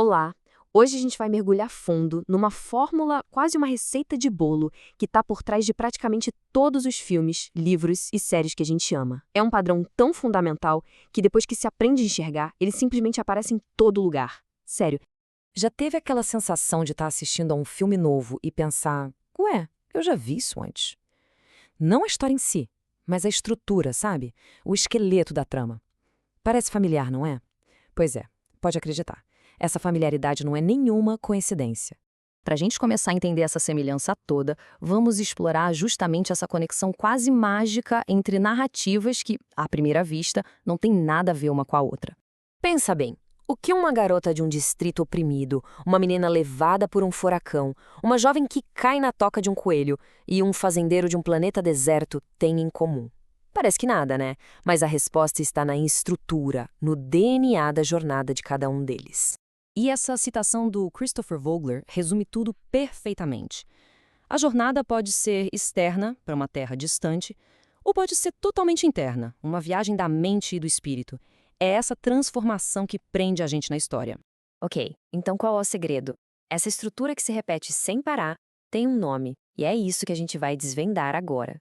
Olá! Hoje a gente vai mergulhar fundo numa fórmula, quase uma receita de bolo, que está por trás de praticamente todos os filmes, livros e séries que a gente ama. É um padrão tão fundamental que depois que se aprende a enxergar, ele simplesmente aparece em todo lugar. Sério, Já teve aquela sensação de estar assistindo a um filme novo e pensar, ué, eu já vi isso antes? Não a história em si, mas a estrutura, sabe? O esqueleto da trama. Parece familiar, não é? Pois é, pode acreditar. Essa familiaridade não é nenhuma coincidência. Para a gente começar a entender essa semelhança toda, vamos explorar justamente essa conexão quase mágica entre narrativas que, à primeira vista, não tem nada a ver uma com a outra. Pensa bem, o que uma garota de um distrito oprimido, uma menina levada por um furacão, uma jovem que cai na toca de um coelho e um fazendeiro de um planeta deserto têm em comum? Parece que nada, né? Mas a resposta está na estrutura, no DNA da jornada de cada um deles. E essa citação do Christopher Vogler resume tudo perfeitamente. A jornada pode ser externa, para uma terra distante, ou pode ser totalmente interna, uma viagem da mente e do espírito. É essa transformação que prende a gente na história. Ok, então qual é o segredo? Essa estrutura que se repete sem parar tem um nome, e é isso que a gente vai desvendar agora.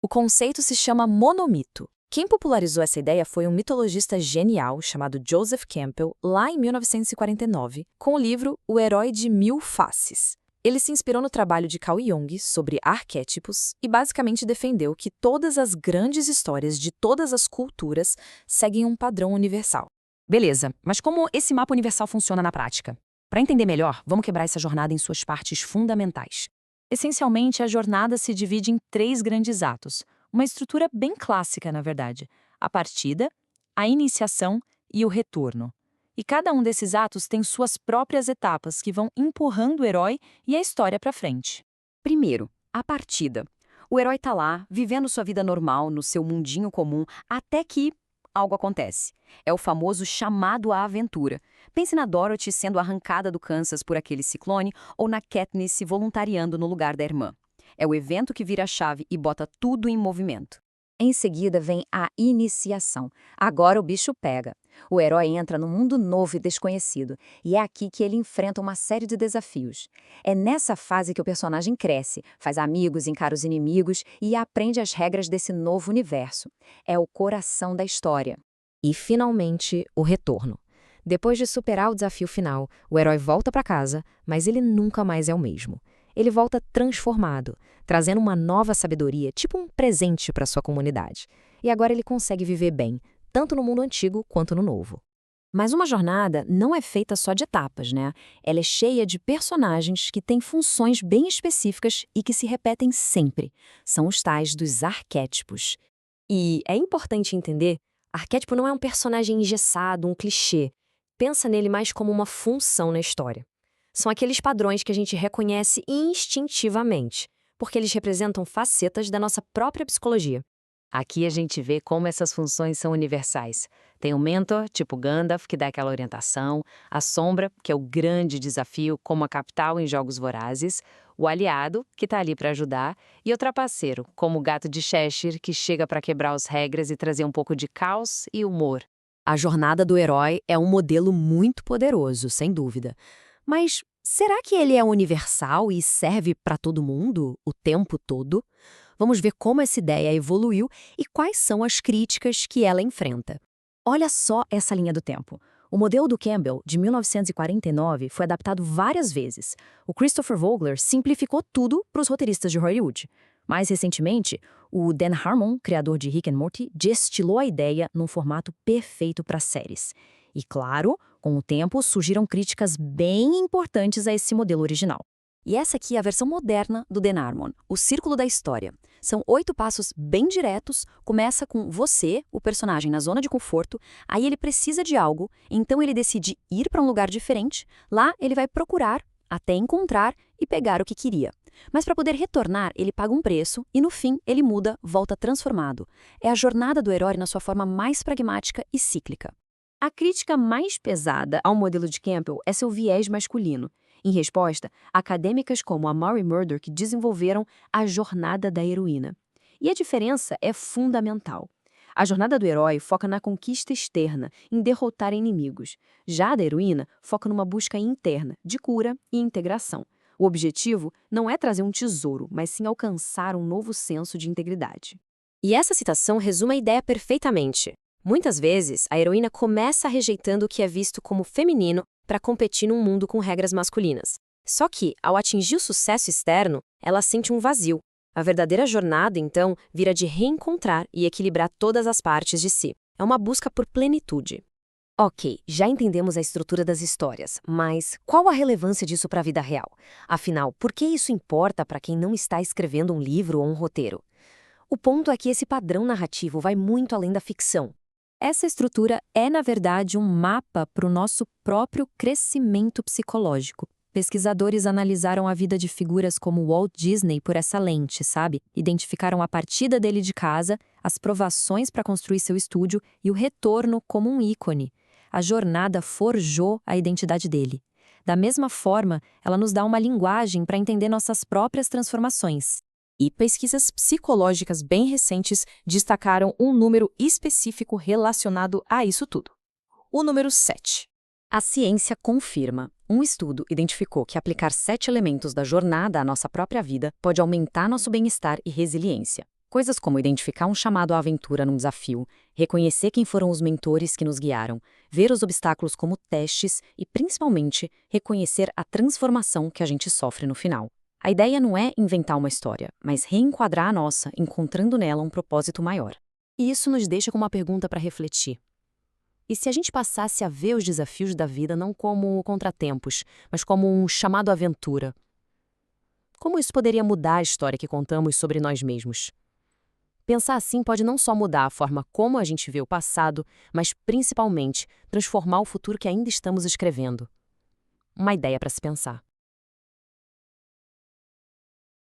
O conceito se chama monomito. Quem popularizou essa ideia foi um mitologista genial chamado Joseph Campbell, lá em 1949, com o livro O Herói de Mil Faces. Ele se inspirou no trabalho de Carl Jung sobre arquétipos e basicamente defendeu que todas as grandes histórias de todas as culturas seguem um padrão universal. Beleza, mas como esse mapa universal funciona na prática? Para entender melhor, vamos quebrar essa jornada em suas partes fundamentais. Essencialmente, a jornada se divide em 3 grandes atos. Uma estrutura bem clássica, na verdade: a partida, a iniciação e o retorno. E cada um desses atos tem suas próprias etapas que vão empurrando o herói e a história para frente. Primeiro, a partida. O herói está lá, vivendo sua vida normal, no seu mundinho comum, até que algo acontece. É o famoso chamado à aventura. Pense na Dorothy sendo arrancada do Kansas por aquele ciclone ou na Katniss se voluntariando no lugar da irmã. É o evento que vira a chave e bota tudo em movimento. Em seguida vem a iniciação. Agora o bicho pega. O herói entra num mundo novo e desconhecido, e é aqui que ele enfrenta uma série de desafios. É nessa fase que o personagem cresce, faz amigos, encara os inimigos e aprende as regras desse novo universo. É o coração da história. E, finalmente, o retorno. Depois de superar o desafio final, o herói volta para casa, mas ele nunca mais é o mesmo. Ele volta transformado, trazendo uma nova sabedoria, tipo um presente para sua comunidade. E agora ele consegue viver bem, tanto no mundo antigo quanto no novo. Mas uma jornada não é feita só de etapas, né? Ela é cheia de personagens que têm funções bem específicas e que se repetem sempre. São os tais dos arquétipos. E é importante entender, arquétipo não é um personagem engessado, um clichê. Pensa nele mais como uma função na história. São aqueles padrões que a gente reconhece instintivamente, porque eles representam facetas da nossa própria psicologia. Aqui a gente vê como essas funções são universais. Tem o mentor, tipo Gandalf, que dá aquela orientação, a sombra, que é o grande desafio, como a capital em Jogos Vorazes, o aliado, que está ali para ajudar, e o trapaceiro, como o gato de Cheshire, que chega para quebrar as regras e trazer um pouco de caos e humor. A jornada do herói é um modelo muito poderoso, sem dúvida. Mas será que ele é universal e serve para todo mundo, o tempo todo? Vamos ver como essa ideia evoluiu e quais são as críticas que ela enfrenta. Olha só essa linha do tempo. O modelo do Campbell, de 1949, foi adaptado várias vezes. O Christopher Vogler simplificou tudo para os roteiristas de Hollywood. Mais recentemente, o Dan Harmon, criador de Rick and Morty, destilou a ideia num formato perfeito para séries. E claro, com o tempo surgiram críticas bem importantes a esse modelo original. E essa aqui é a versão moderna do Dan Harmon, o Círculo da História. São 8 passos bem diretos, começa com você, o personagem, na zona de conforto, aí ele precisa de algo, então ele decide ir para um lugar diferente, lá ele vai procurar, até encontrar e pegar o que queria. Mas para poder retornar, ele paga um preço e no fim ele muda, volta transformado. É a jornada do herói na sua forma mais pragmática e cíclica. A crítica mais pesada ao modelo de Campbell é seu viés masculino. Em resposta, acadêmicas como a Mary Murdock desenvolveram a jornada da heroína. E a diferença é fundamental. A jornada do herói foca na conquista externa, em derrotar inimigos. Já a da heroína foca numa busca interna, de cura e integração. O objetivo não é trazer um tesouro, mas sim alcançar um novo senso de integridade. E essa citação resume a ideia perfeitamente. Muitas vezes, a heroína começa rejeitando o que é visto como feminino para competir num mundo com regras masculinas. Só que, ao atingir o sucesso externo, ela sente um vazio. A verdadeira jornada, então, vira de reencontrar e equilibrar todas as partes de si. É uma busca por plenitude. Ok, já entendemos a estrutura das histórias, mas qual a relevância disso para a vida real? Afinal, por que isso importa para quem não está escrevendo um livro ou um roteiro? O ponto é que esse padrão narrativo vai muito além da ficção. Essa estrutura é, na verdade, um mapa para o nosso próprio crescimento psicológico. Pesquisadores analisaram a vida de figuras como Walt Disney por essa lente, sabe? Identificaram a partida dele de casa, as provações para construir seu estúdio e o retorno como um ícone. A jornada forjou a identidade dele. Da mesma forma, ela nos dá uma linguagem para entender nossas próprias transformações. E pesquisas psicológicas bem recentes destacaram um número específico relacionado a isso tudo. O número 7. A ciência confirma. Um estudo identificou que aplicar 7 elementos da jornada à nossa própria vida pode aumentar nosso bem-estar e resiliência. Coisas como identificar um chamado à aventura num desafio, reconhecer quem foram os mentores que nos guiaram, ver os obstáculos como testes e, principalmente, reconhecer a transformação que a gente sofre no final. A ideia não é inventar uma história, mas reenquadrar a nossa, encontrando nela um propósito maior. E isso nos deixa com uma pergunta para refletir. E se a gente passasse a ver os desafios da vida não como contratempos, mas como um chamado à aventura? Como isso poderia mudar a história que contamos sobre nós mesmos? Pensar assim pode não só mudar a forma como a gente vê o passado, mas principalmente transformar o futuro que ainda estamos escrevendo. Uma ideia para se pensar.